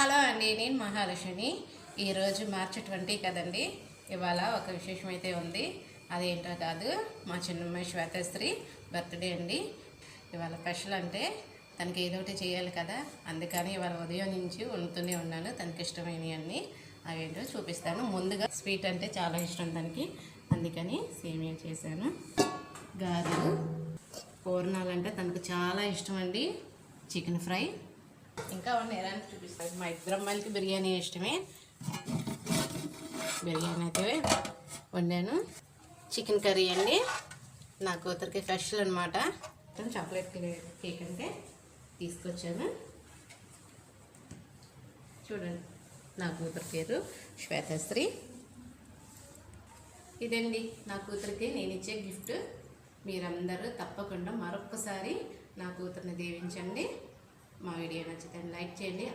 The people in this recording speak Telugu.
హలో అండి, నేను మహాలక్ష్మిని. ఈరోజు మార్చి 20 కదండి. ఇవాళ ఒక విశేషం అయితే ఉంది. అదేంటో కాదు, మా చిన్నమ్మాయి శ్వేతశ్రీ బర్త్డే అండి. ఇవాళ స్పెషల్ అంటే తనకి ఏదో ఒకటి చేయాలి కదా, అందుకని ఇవాళ ఉదయం నుంచి వండుతూనే ఉన్నాను. తనకి ఇష్టమైనవి అన్నీ అవేంటో చూపిస్తాను. ముందుగా స్వీట్ అంటే చాలా ఇష్టం తనకి, అందుకని సేమియా చేశాను. గారెలు, పూర్ణాలంటే తనకు చాలా ఇష్టం అండి. చికెన్ ఫ్రై, ఇంకా ఉన్న ఎలాంటి చూపిస్తాను. మా ఇద్దరు అమ్మాయిలకి బిర్యానీ ఇష్టమే. బిర్యానీ అయితే వండాను. చికెన్ కర్రీ అండి, నా కూతురికి స్పెషల్ అనమాట. చాక్లెట్ కేక్ అంటే తీసుకొచ్చాను. చూడండి, నా కూతురు పేరు శ్వేతశ్రీ. ఇదండి నా కూతురికి నేను ఇచ్చే గిఫ్ట్. మీరందరూ తప్పకుండా మరొక్కసారి నా కూతుర్ని దీవించండి. మా వీడియో నచ్చితే లైక్ చేయండి.